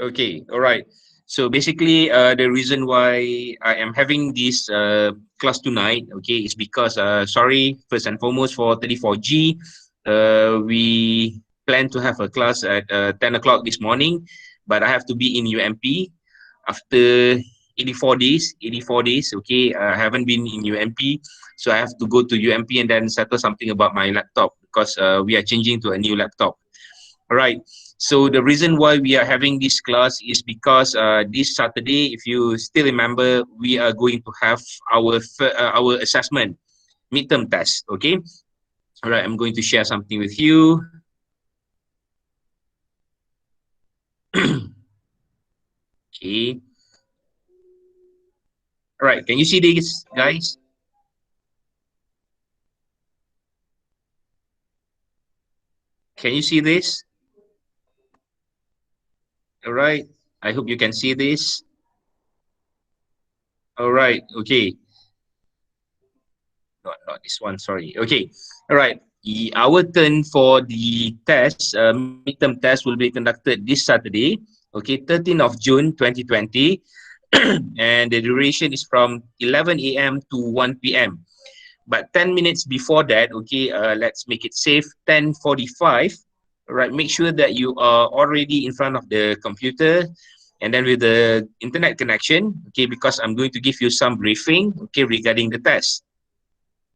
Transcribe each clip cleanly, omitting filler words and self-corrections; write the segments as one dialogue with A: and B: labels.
A: Okay, all right. So basically, the reason why I am having this class tonight, okay, is because sorry, first and foremost for 34G, we plan to have a class at 10 o'clock this morning, but I have to be in UMP after 84 days. 84 days, okay. I haven't been in UMP, so I have to go to UMP and then settle something about my laptop because we are changing to a new laptop. All right. So the reason why we are having this class is because this Saturday, if you still remember, we are going to have our assessment midterm test. Okay. All right. I'm going to share something with you. Okay. All right. Can you see this, guys? Can you see this? All right. I hope you can see this. All right. Okay. Not this one. Sorry. Okay. All right. Our turn for the test, midterm test, will be conducted this Saturday, okay, 13th of June 2020, and the duration is from 11 a.m. to 1 p.m. But 10 minutes before that, okay, let's make it safe, 10:45. All right, make sure that you are already in front of the computer and then with the internet connection, okay, because I'm going to give you some briefing, okay, regarding the test.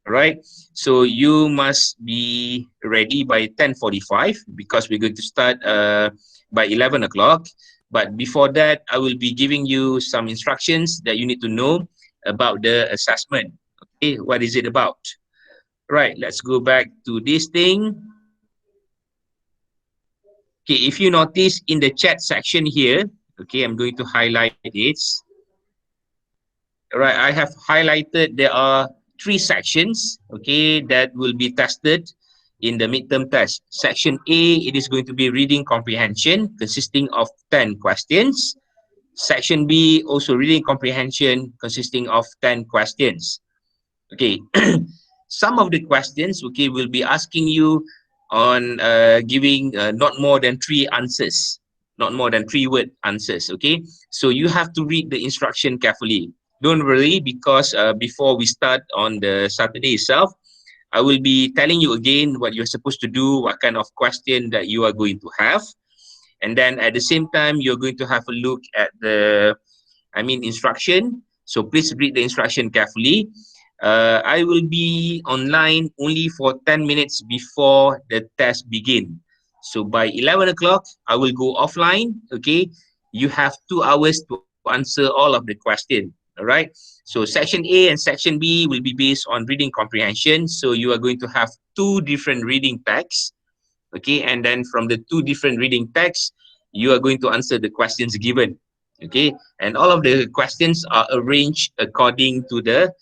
A: All right, so you must be ready by 10:45 because we're going to start by 11 o'clock. But before that, I will be giving you some instructions that you need to know about the assessment. Okay, what is it about? Right, let's go back to this thing. Okay, if you notice in the chat section here, okay, I'm going to highlight it. Right, I have highlighted there are three sections, okay, that will be tested in the midterm test. Section A, it is going to be reading comprehension consisting of 10 questions. Section B, also reading comprehension consisting of 10 questions. Okay, some of the questions, okay, will be asking you on giving not more than 3 answers, not more than 3-word answers, okay? So you have to read the instruction carefully. Don't worry, because before we start on the Saturday itself, I will be telling you again what you're supposed to do, what kind of question that you are going to have. And then at the same time, you're going to have a look at the, instruction. So please read the instruction carefully. I will be online only for 10 minutes before the test begin. So by 11 o'clock, I will go offline, okay? You have 2 hours to answer all of the question, all right? So section A and section B will be based on reading comprehension. So you are going to have 2 different reading texts, okay? And then from the 2 different reading texts, you are going to answer the questions given, okay? And all of the questions are arranged according to the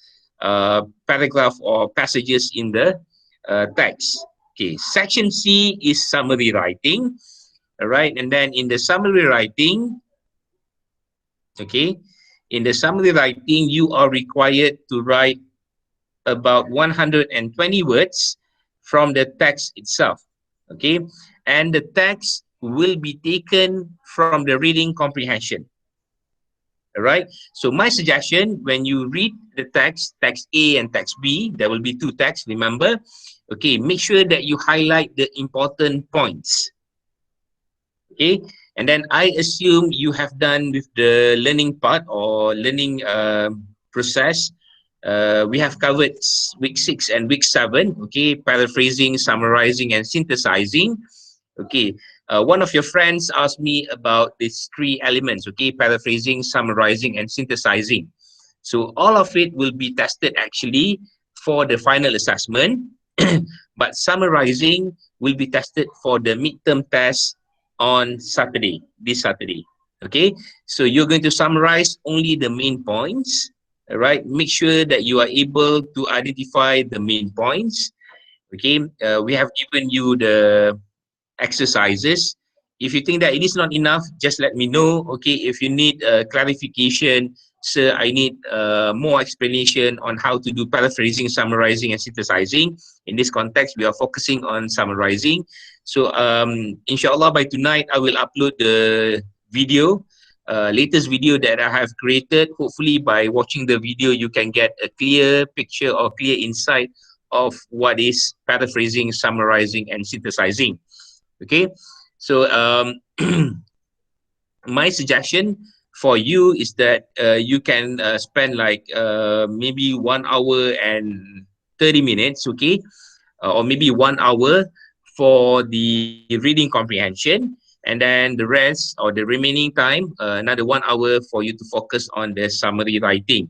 A: paragraph or passages in the text. Okay, section C is summary writing, all right? And then in the summary writing, okay, in the summary writing, you are required to write about 120 words from the text itself, okay? And the text will be taken from the reading comprehension. All right. So my suggestion, when you read the text, text A and text B, there will be 2 texts, remember? Okay, make sure that you highlight the important points. Okay, and then I assume you have done with the learning part or learning process. We have covered week 6 and week 7, okay, paraphrasing, summarizing, and synthesizing. Okay, one of your friends asked me about these 3 elements, okay, paraphrasing, summarizing, and synthesizing. So all of it will be tested actually for the final assessment, but summarizing will be tested for the midterm test on Saturday, this Saturday. Okay, so you're going to summarize only the main points. All right, make sure that you are able to identify the main points. Okay, we have given you the exercises. If you think that it is not enough, just let me know. Okay, if you need clarification, sir, I need more explanation on how to do paraphrasing, summarizing, and synthesizing. In this context, we are focusing on summarizing. So inshallah by tonight I will upload video, latest video that I have created. Hopefully by watching the video, you can get a clear picture or clear insight of what is paraphrasing, summarizing, and synthesizing. Okay, so my suggestion for you is that you can spend like maybe 1 hour and 30 minutes, okay, or maybe 1 hour for the reading comprehension, and then the rest or the remaining time, another 1 hour for you to focus on the summary writing.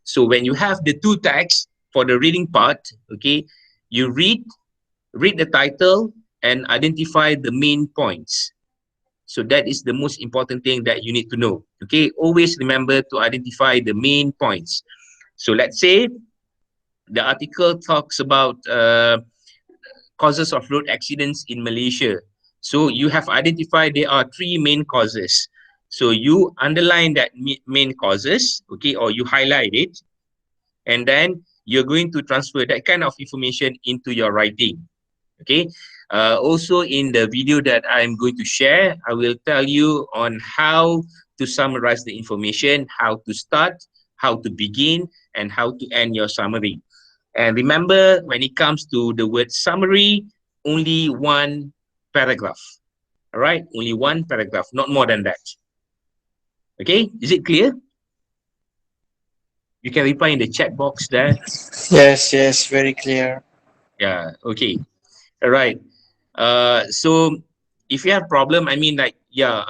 A: So when you have the two texts for the reading part, okay, you read the title and identify the main points. So that is the most important thing that you need to know. Okay, always remember to identify the main points. So let's say the article talks about causes of road accidents in Malaysia. So you have identified there are three main causes. So you underline that main causes, okay, or you highlight it, and then you're going to transfer that kind of information into your writing. Okay. Also in the video that I'm going to share, I will tell you on how to summarize the information, how to start, how to begin, and how to end your summary. And remember, when it comes to the word summary, only one paragraph. All right, only one paragraph, not more than that. Okay, is it clear? You can reply in the chat box there.
B: Yes, yes, very clear.
A: Yeah, okay. All right. So if you have problem, I mean, like, yeah,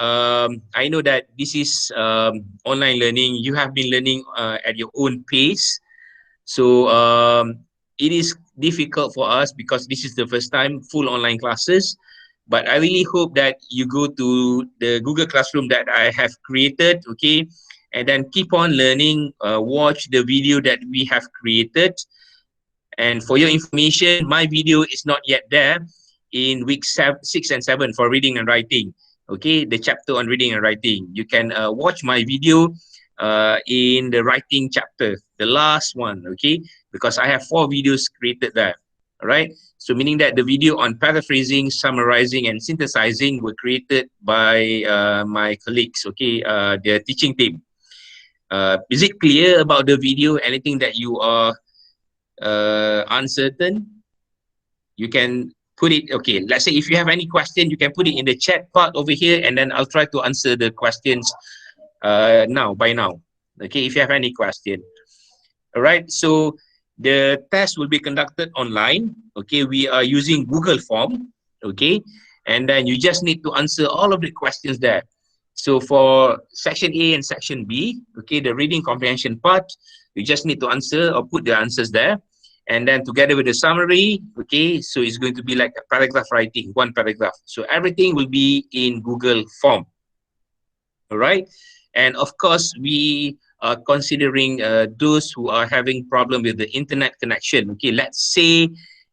A: I know that this is online learning. You have been learning at your own pace. So it is difficult for us because this is the first time full online classes. But I really hope that you go to the Google Classroom that I have created, okay, and then keep on learning, watch the video that we have created. And for your information, my video is not yet there in week 6 and 7 for reading and writing. Okay, the chapter on reading and writing. You can watch my video in the writing chapter, the last one, okay, because I have 4 videos created there. All right, so meaning that the video on paraphrasing, summarizing, and synthesizing were created by my colleagues, okay, the teaching team. Is it clear about the video? Anything that you are uncertain, you can put it. Okay, let's say if you have any question, you can put it in the chat part over here, and then I'll try to answer the questions by now. Okay, if you have any question. All right, so the test will be conducted online. Okay, we are using Google Form. Okay, and then you just need to answer all of the questions there. So for section A and section B, okay, the reading comprehension part, you just need to answer or put the answers there. And then together with the summary, okay, so it's going to be like a paragraph writing, one paragraph. So everything will be in Google Form. All right. And of course, we are considering those who are having problem with the internet connection. Okay, let's say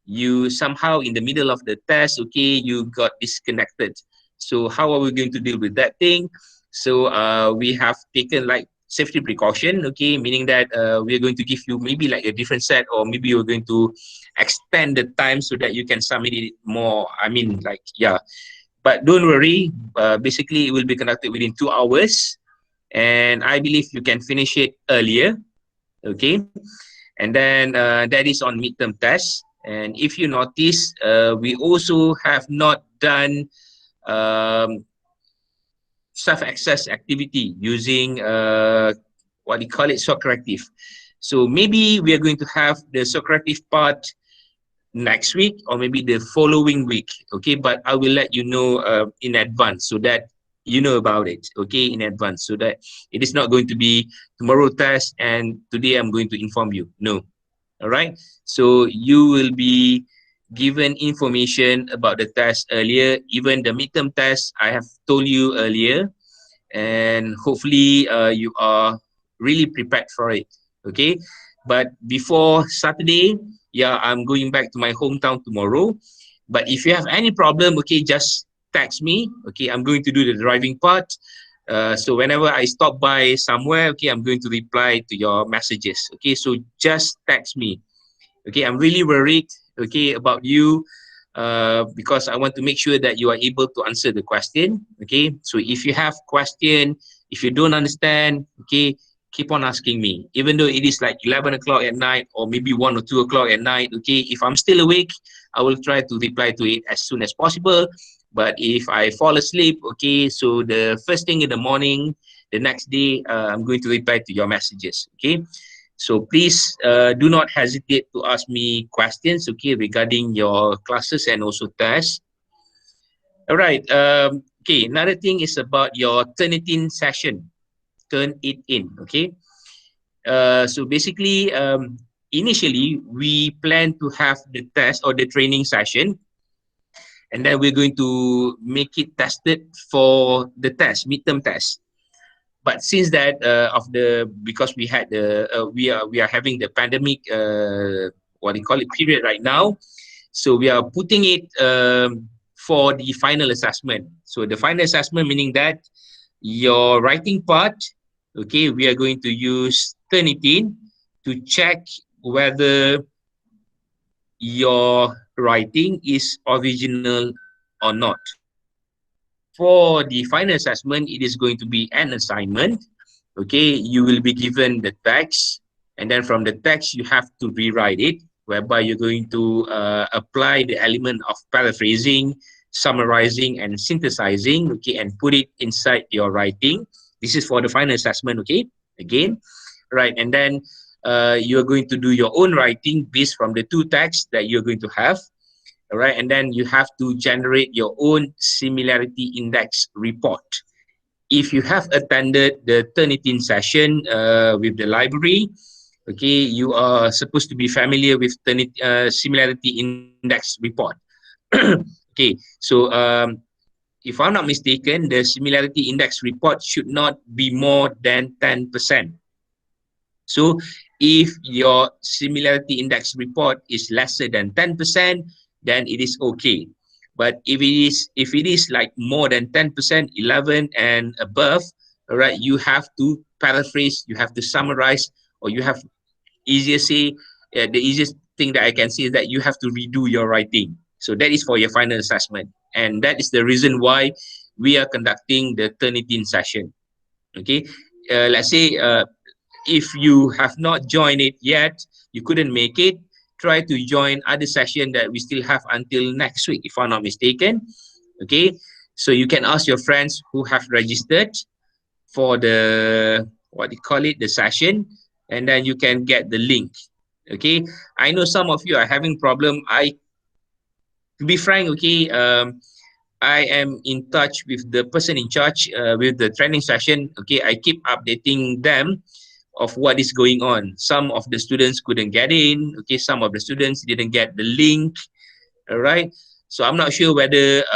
A: you somehow in the middle of the test, okay, you got disconnected. So how are we going to deal with that thing? So we have taken like safety precaution, okay, meaning that we're going to give you maybe like a different set, or maybe we're going to extend the time so that you can submit it more. I mean, like, yeah. But don't worry, basically it will be conducted within 2 hours, and I believe you can finish it earlier, okay? And then that is on midterm test. And if you notice, we also have not done um, self-access activity using what do you call it, Socrative. So maybe we are going to have the Socrative part next week or maybe the following week, okay, but I will let you know in advance so that you know about it, okay, in advance, so that it is not going to be tomorrow test and today I'm going to inform you. No. All right, so you will be given information about the test earlier. Even the midterm test I have told you earlier, and hopefully you are really prepared for it, okay. But before Saturday, yeah, I'm going back to my hometown tomorrow. But if you have any problem, okay, just text me, okay. I'm going to do the driving part, so whenever I stop by somewhere, okay, I'm going to reply to your messages, okay. So just text me, okay. I'm really worried, okay, about you. because I want to make sure that you are able to answer the question. Okay, so if you have question, if you don't understand, okay, keep on asking me. Even though it is like 11 o'clock at night or maybe 1 or 2 o'clock at night, okay, if I'm still awake, I will try to reply to it as soon as possible. But if I fall asleep, okay, so the first thing in the morning, the next day, I'm going to reply to your messages, okay? So please do not hesitate to ask me questions, okay, regarding your classes and also tests. All right. Okay, another thing is about your Turnitin session. Turn it in, okay? So basically, initially, we plan to have the test or the training session, and then we're going to make it tested for the test, midterm test. But since that of the because we had the we are having the pandemic what do you call it period right now, so we are putting it for the final assessment. So the final assessment meaning that your writing part, okay, we are going to use Turnitin to check whether your writing is original or not. For the final assessment, it is going to be an assignment. Okay, you will be given the text, and then from the text, you have to rewrite it, whereby you're going to apply the element of paraphrasing, summarizing, and synthesizing, okay, and put it inside your writing. This is for the final assessment, okay, again, right, and then you're going to do your own writing based from the two texts that you're going to have. All right, and then you have to generate your own similarity index report. If you have attended the Turnitin session with the library, okay, you are supposed to be familiar with similarity index report. Okay, so if I'm not mistaken, the similarity index report should not be more than 10%. So if your similarity index report is lesser than 10%, then it is okay. But if it is like more than 10%, 11 and above, all right, you have to paraphrase, you have to summarize, or you have easier say the easiest thing that I can say is that you have to redo your writing. So that is for your final assessment, and that is the reason why we are conducting the Turnitin session. Okay, let's say if you have not joined it yet, you couldn't make it, try to join other session that we still have until next week, if I'm not mistaken. Okay, so you can ask your friends who have registered for the what do you call it, the session, and then you can get the link. Okay, I know some of you are having problem. To be frank, okay, I am in touch with the person in charge with the training session. Okay, I keep updating them of what is going on. Some of the students couldn't get in. Okay, some of the students didn't get the link. All right. So I'm not sure whether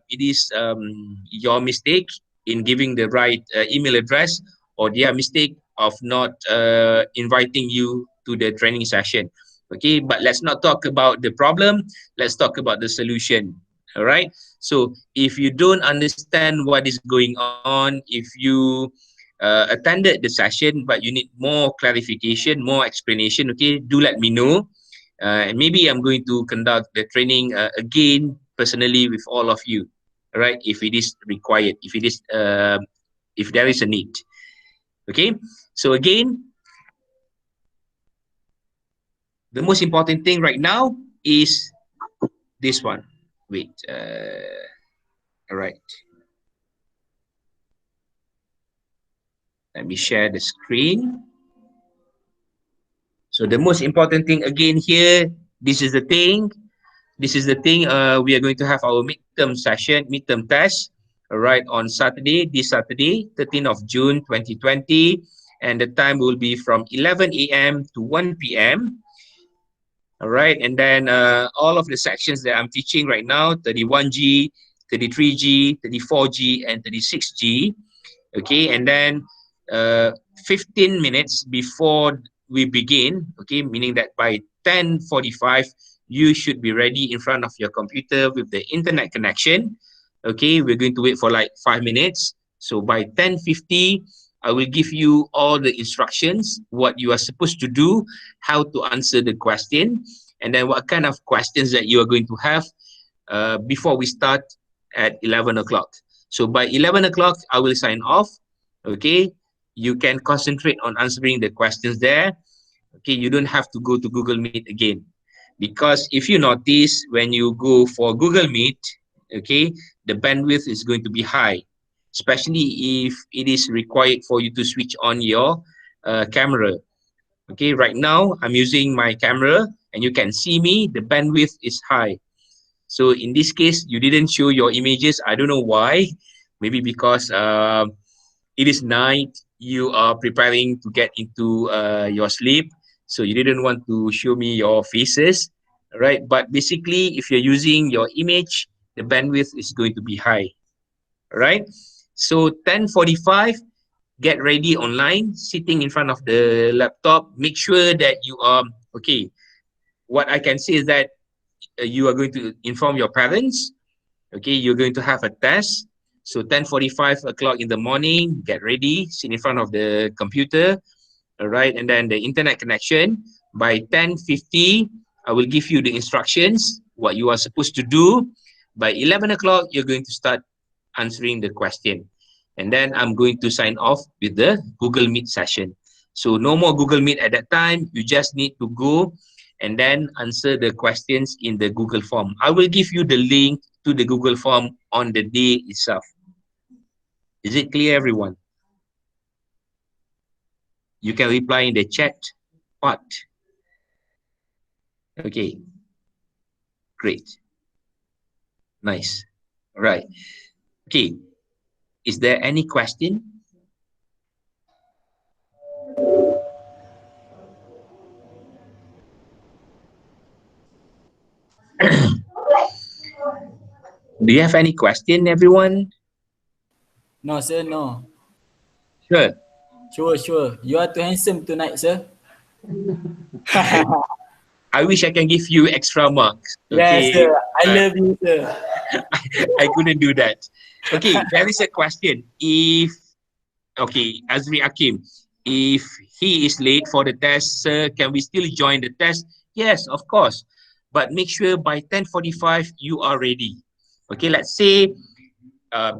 A: it is your mistake in giving the right email address, or their mistake of not inviting you to the training session. Okay, but let's not talk about the problem. Let's talk about the solution. All right. So if you don't understand what is going on, if you attended the session but you need more clarification, more explanation, okay, do let me know. And maybe I'm going to conduct the training again personally with all of you, right? If it is required, if there is a need. Okay. So again, the most important thing right now is this one. Wait. All right. Let me share the screen. So the most important thing again here, this is the thing. This is the thing. We are going to have our midterm session, midterm test, all right, on Saturday, this Saturday, 13th of June, 2020. And the time will be from 11 a.m. to 1 p.m. All right. And then all of the sections that I'm teaching right now, 31G, 33G, 34G, and 36G. Okay. And then 15 minutes before we begin, okay, meaning that by 10:45, you should be ready in front of your computer with the internet connection. Okay, we're going to wait for like 5 minutes. So by 10:50, I will give you all the instructions, what you are supposed to do, how to answer the question, and then what kind of questions that you are going to have. before we start at 11 o'clock. So by 11 o'clock, I will sign off. Okay, you can concentrate on answering the questions there. Okay, you don't have to go to Google Meet again. Because if you notice, when you go for Google Meet, okay, the bandwidth is going to be high, especially if it is required for you to switch on your camera. Okay, right now I'm using my camera and you can see me, the bandwidth is high. So in this case, you didn't show your images. I don't know why. Maybe because it is night, you are preparing to get into your sleep, so you didn't want to show me your faces, right? But basically, if you're using your image, the bandwidth is going to be high, right? So 10:45, get ready online, sitting in front of the laptop. Make sure that you are okay. What I can say is that you are going to inform your parents. Okay, you're going to have a test. So 10:45 o'clock in the morning, get ready, sit in front of the computer, all right, and then the internet connection. By 10:50, I will give you the instructions, what you are supposed to do. By 11 o'clock, you're going to start answering the question. And then I'm going to sign off with the Google Meet session. So no more Google Meet at that time. You just need to go and then answer the questions in the Google form. I will give you the link to the Google form on the day itself. Is it clear, everyone? You can reply in the chat part. Okay, great. Nice. All right. Okay, is there any question? Do you have any question, everyone?
C: No, sir, no.
A: Sure.
C: Sure. You are too handsome tonight, sir.
A: I wish I can give you extra marks.
C: Yes,
A: Okay.
C: sir. I love you, sir.
A: I couldn't do that. Okay, there is a question. Okay, Azri Akim, if he is late for the test, sir, can we still join the test? Yes, of course. But make sure by 10:45 you are ready. Okay, let's say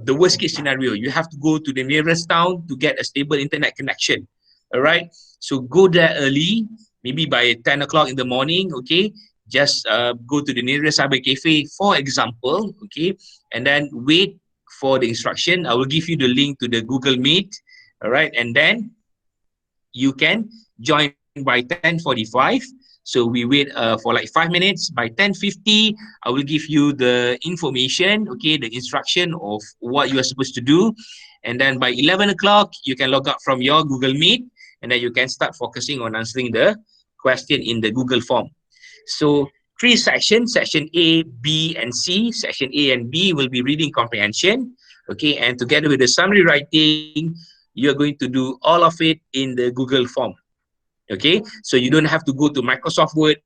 A: the worst case scenario, you have to go to the nearest town to get a stable internet connection. All right. So go there early, maybe by 10 o'clock in the morning. Okay. Just go to the nearest cyber cafe, for example. Okay. And then wait for the instruction. I will give you the link to the Google Meet. All right. And then you can join by 10:45. So we wait for like 5 minutes. By 10:50, I will give you the information, okay, the instruction of what you are supposed to do. And then by 11 o'clock, you can log out from your Google Meet, and then you can start focusing on answering the question in the Google form. So three sections, section A, B, and C. Section A and B will be reading comprehension, okay, and together with the summary writing, you're going to do all of it in the Google form. Okay, so you don't have to go to Microsoft Word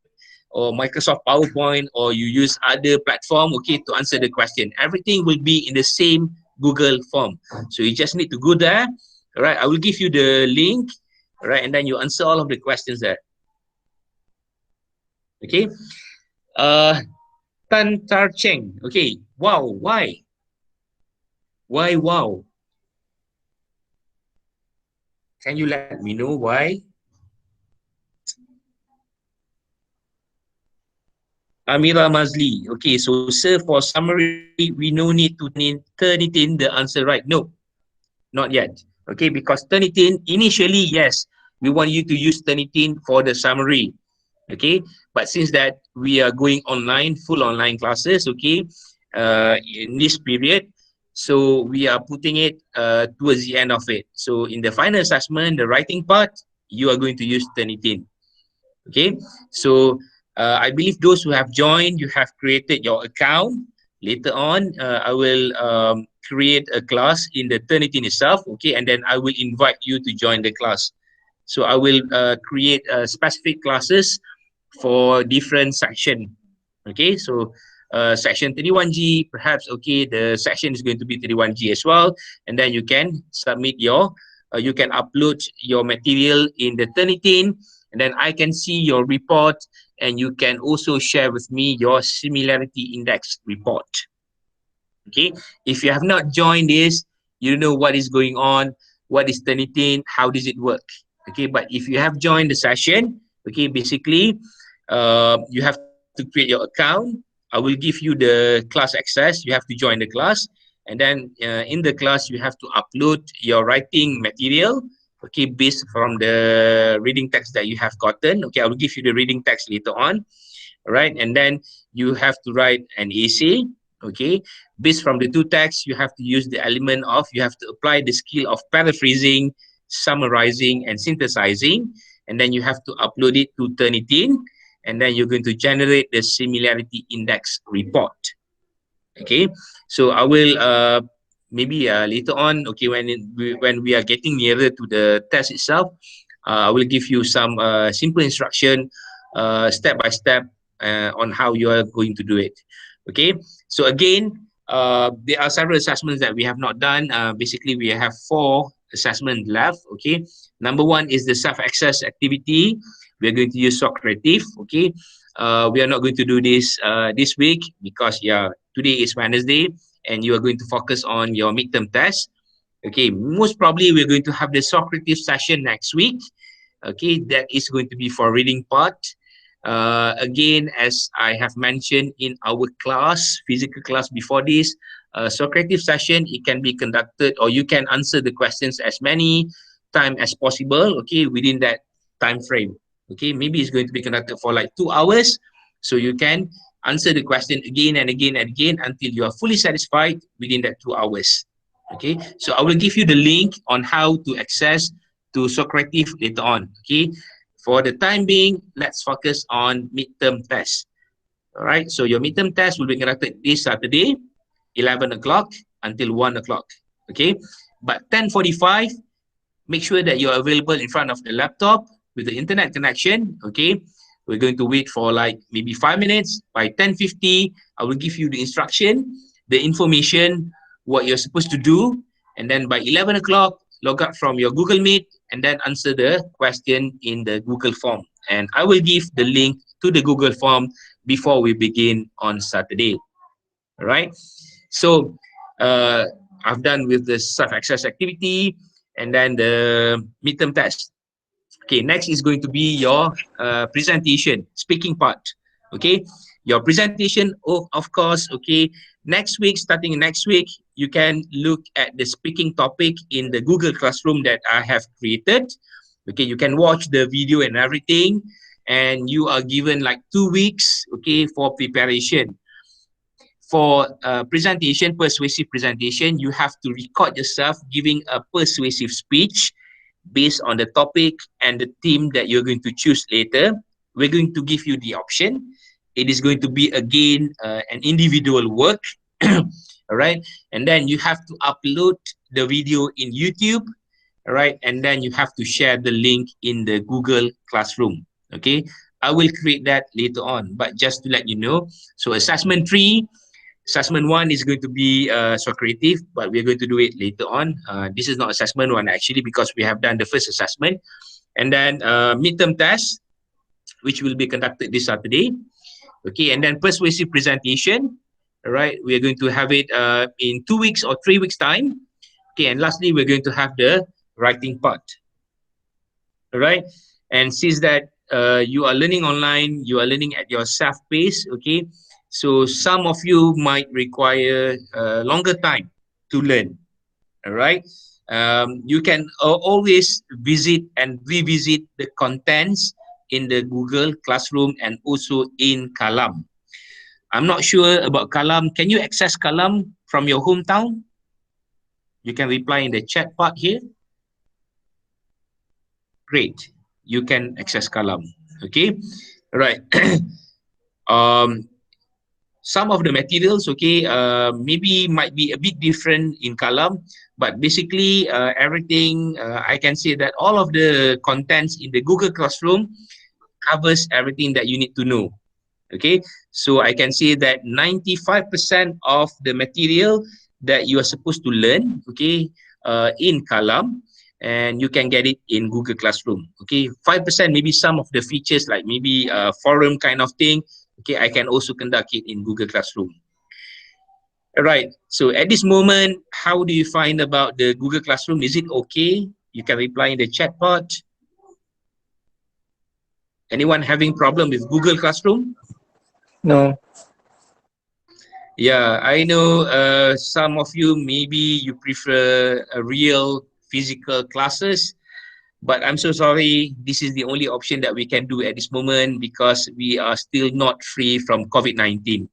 A: or Microsoft PowerPoint, or you use other platform, okay, to answer the question. Everything will be in the same Google form. So you just need to go there. All right, I will give you the link. All right, and then you answer all of the questions there. Okay. Tan Tar Cheng. Okay. Wow. Why? Why wow? Can you let me know why? Amira Mazli. Okay, so sir, for summary, we no need to turn it in the answer right. No, not yet. Okay, because Turnitin, initially, yes, we want you to use Turnitin for the summary. Okay, but since that we are going online, full online classes, okay, in this period, so we are putting it towards the end of it. So in the final assessment, the writing part, you are going to use Turnitin. Okay, so I believe those who have joined, you have created your account. Later on, I will create a class in the Turnitin itself, okay, and then I will invite you to join the class. So I will create specific classes for different section. Okay, so section 31G, perhaps, okay, the section is going to be 31G as well, and then you can submit your, you can upload your material in the Turnitin, and then I can see your report, and you can also share with me your similarity index report. Okay, if you have not joined this, you don't know what is going on, what is Turnitin, how does it work. Okay, but if you have joined the session, okay, basically you have to create your account. I will give you the class access. You have to join the class, and then in the class you have to upload your writing material, okay, based from the reading text that you have gotten. Okay, I will give you the reading text later on. Right, and then you have to write an essay. Okay, based from the two texts, you have to use the element of, you have to apply the skill of paraphrasing, summarizing, and synthesizing, and then you have to upload it to Turnitin, and then you're going to generate the similarity index report. Okay, so I will maybe later on, okay, when we are getting nearer to the test itself, I will give you some simple instruction, step by step, on how you are going to do it. Okay, so again, there are several assessments that we have not done. Basically, we have 4 assessments left. Okay, number 1 is the self-access activity. We are going to use Socrative. Okay, we are not going to do this this week because today is Wednesday, and you are going to focus on your midterm test. Okay, most probably we're going to have the Socrative session next week. Okay, that is going to be for reading part. Again, as I have mentioned in our class, physical class before this, Socrative session, it can be conducted, or you can answer the questions as many time as possible, okay, within that time frame. Okay, maybe it's going to be conducted for like 2 hours, so you can answer the question again and again and again until you are fully satisfied within that 2 hours. Okay, so I will give you the link on how to access to Socrative later on. Okay, for the time being, let's focus on midterm test. All right, so your midterm test will be conducted this Saturday, 11 o'clock until 1 o'clock. Okay, but 10:45, make sure that you're available in front of the laptop with the internet connection. Okay, we're going to wait for like maybe 5 minutes. By 10:50, I will give you the instruction, the information, what you're supposed to do, and then by 11 o'clock, log out from your Google Meet and then answer the question in the Google form. And I will give the link to the Google form before we begin on Saturday. All right, so I've done with the self-access activity and then the midterm test. Okay, next is going to be your presentation, speaking part. Okay, your presentation, of course, okay, next week, starting next week, you can look at the speaking topic in the Google Classroom that I have created. Okay, you can watch the video and everything, and you are given like 2 weeks, okay, for preparation. For presentation, persuasive presentation, you have to record yourself giving a persuasive speech based on the topic and the theme that you're going to choose later. We're going to give you the option. It is going to be again an individual work. All right, and then you have to upload the video in YouTube. All right, and then you have to share the link in the Google Classroom. Okay, I will create that later on, but just to let you know. So assessment 3, assessment 1 is going to be Socrative, but we're going to do it later on. This is not assessment 1 actually, because we have done the first assessment. And then midterm test, which will be conducted this Saturday. Okay, and then persuasive presentation. All right, we are going to have it in 2 weeks or 3 weeks time. Okay, and lastly, we're going to have the writing part. All right, and since that you are learning online, you are learning at your self pace. Okay, so some of you might require longer time to learn. All right, you can always visit and revisit the contents in the Google Classroom and also in Kalam. I'm not sure about Kalam. Can you access Kalam from your hometown? You can reply in the chat part here. Great, you can access Kalam. Okay, all right. Some of the materials, okay, maybe might be a bit different in Kalam, but basically everything, I can say that all of the contents in the Google Classroom covers everything that you need to know. Okay, so I can say that 95% of the material that you are supposed to learn, okay, in Kalam, and you can get it in Google Classroom. Okay, 5% maybe some of the features like maybe a forum kind of thing. Okay, I can also conduct it in Google Classroom. All right. So at this moment, how do you find about the Google Classroom? Is it okay? You can reply in the chat pod. Anyone having problem with Google Classroom?
B: No.
A: Yeah, I know some of you maybe you prefer a real physical classes, but I'm so sorry. This is the only option that we can do at this moment because we are still not free from COVID-19.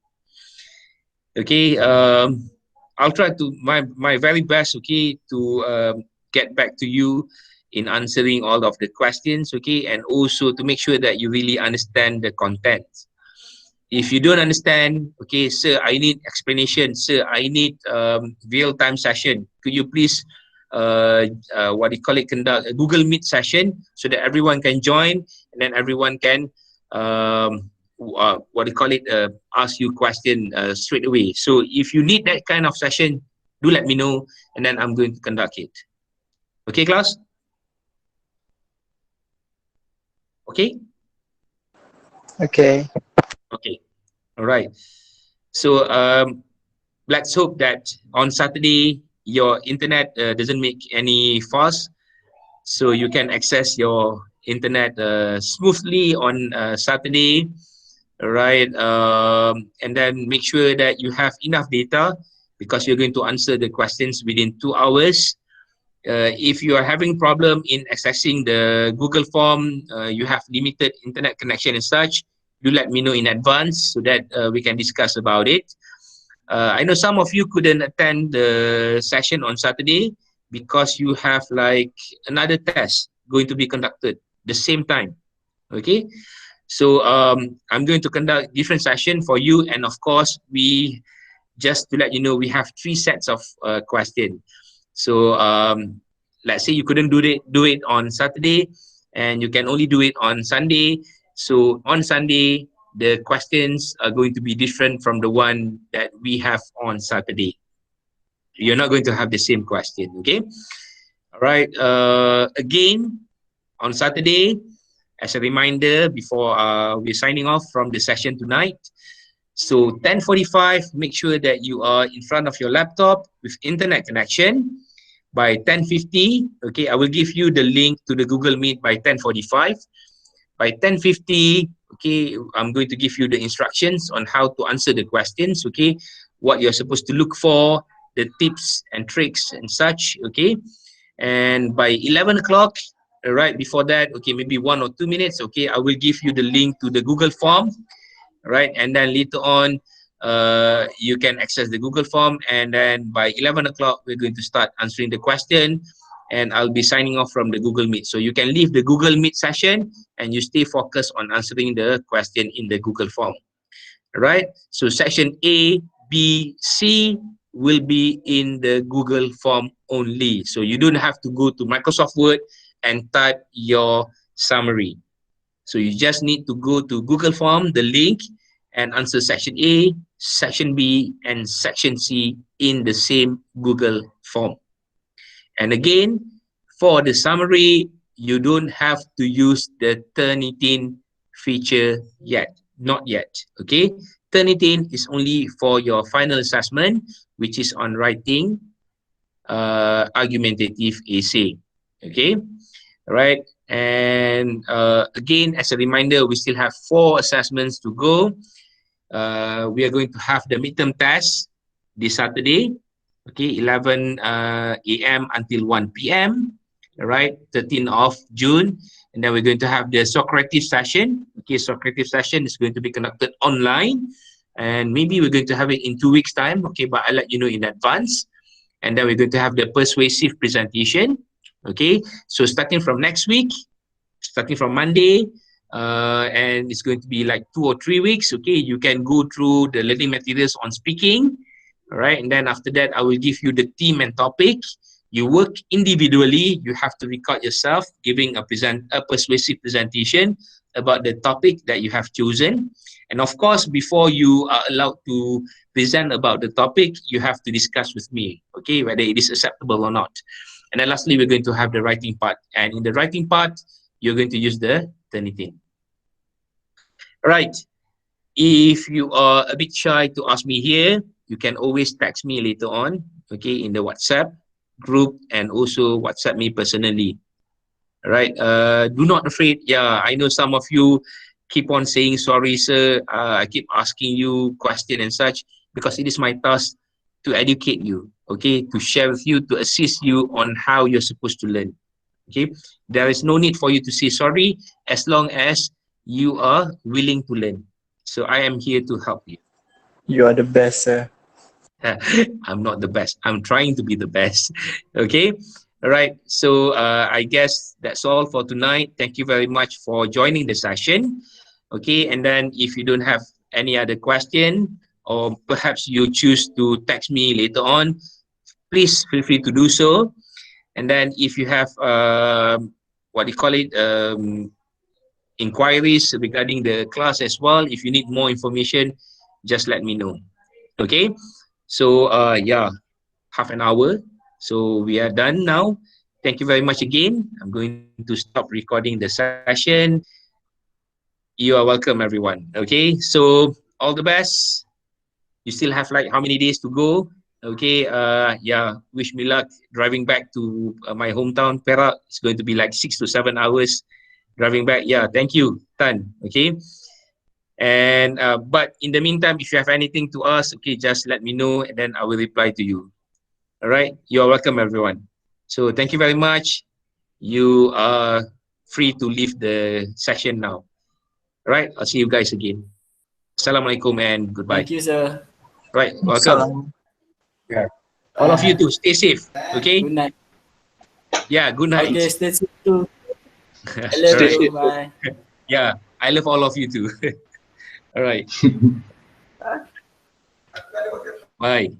A: Okay, I'll try to my very best. Okay, to get back to you in answering all of the questions. Okay, and also to make sure that you really understand the content. If you don't understand, okay, sir, I need explanation. Sir, I need real-time session. Could you please, what do you call it, conduct a Google Meet session so that everyone can join and then everyone can, what do you call it, ask you question straight away. So if you need that kind of session, do let me know and then I'm going to conduct it. Okay, class? Okay?
B: Okay.
A: Okay. All right. So let's hope that on Saturday your internet doesn't make any fuss, so you can access your internet smoothly on Saturday, right? And then make sure that you have enough data because you're going to answer the questions within 2 hours. If you are having problem in accessing the Google form, you have limited internet connection and such, do let me know in advance so that we can discuss about it. I know some of you couldn't attend the session on Saturday because you have like another test going to be conducted the same time. Okay, so I'm going to conduct different session for you, and of course, we just to let you know we have 3 sets of question. So let's say you couldn't do it on Saturday, and you can only do it on Sunday. So on Sunday, the questions are going to be different from the one that we have on Saturday. You're not going to have the same question, okay? All right. Again, on Saturday, as a reminder, before we're signing off from the session tonight, so 10:45, make sure that you are in front of your laptop with internet connection. By 10:50, okay, I will give you the link to the Google Meet by 10:45. By 10:50, okay, I'm going to give you the instructions on how to answer the questions, okay, what you're supposed to look for, the tips and tricks and such, okay. And by 11 o'clock, right before that, okay, maybe 1 or 2 minutes, okay, I will give you the link to the Google form, right? And then later on, you can access the Google form, and then by 11 o'clock, we're going to start answering the question, and I'll be signing off from the Google Meet. So you can leave the Google Meet session and you stay focused on answering the question in the Google form, right? So section A, B, C will be in the Google form only. So you don't have to go to Microsoft Word and type your summary. So you just need to go to Google form, the link, and answer section A, section B, and section C in the same Google form. And again, for the summary, you don't have to use the Turnitin feature yet, not yet, okay? Turnitin is only for your final assessment, which is on writing argumentative essay, okay? All right. And again, as a reminder, we still have 4 assessments to go. We are going to have the midterm test this Saturday, okay, 11 a.m. until 1 p.m., all right, 13th of June. And then we're going to have the Socrative session. Okay, Socrative session is going to be conducted online. And maybe we're going to have it in 2 weeks' time, okay, but I'll let you know in advance. And then we're going to have the persuasive presentation. Okay, so starting from next week, starting from Monday, and it's going to be like 2 or 3 weeks. Okay, you can go through the learning materials on speaking. All right, and then after that, I will give you the theme and topic. You work individually. You have to record yourself giving a persuasive presentation about the topic that you have chosen. And of course, before you are allowed to present about the topic, you have to discuss with me, okay, whether it is acceptable or not. And then lastly, we're going to have the writing part. And in the writing part, you're going to use the Turnitin. Right. If you are a bit shy to ask me here, you can always text me later on, okay, in the WhatsApp group, and also WhatsApp me personally. All right. Do not afraid. Yeah, I know some of you keep on saying sorry, sir. I keep asking you question and such because it is my task to educate you, okay, to share with you, to assist you on how you're supposed to learn. Okay, there is no need for you to say sorry as long as you are willing to learn. So I am here to help you.
B: You are the best, sir.
A: I'm not the best. I'm trying to be the best. Okay. All right. So I guess that's all for tonight. Thank you very much for joining the session. Okay. And then if you don't have any other question, or perhaps you choose to text me later on, please feel free to do so. And then if you have what do you call it, inquiries regarding the class as well, if you need more information, just let me know. Okay. So yeah, half an hour. So we are done now. Thank you very much again. I'm going to stop recording the session. You are welcome, everyone. Okay. So all the best. You still have like how many days to go? Okay. Yeah. Wish me luck driving back to my hometown, Perak. It's going to be like 6 to 7 hours driving back. Yeah. Thank you, Tan. Okay. And but in the meantime, if you have anything to ask, okay, just let me know and then I will reply to you. All right. You are welcome, everyone. So thank you very much. You are free to leave the session now. All right. I'll see you guys again. Assalamualaikum and goodbye.
C: Thank you, sir.
A: Right. Welcome.
B: Salam.
A: Yeah. All of you too. Stay safe. Okay.
C: Good night.
A: Yeah. Good night.
C: Okay, stay safe too. I
A: All
C: love
A: right.
C: you. Bye.
A: Yeah. I love all of you too. All right. Bye.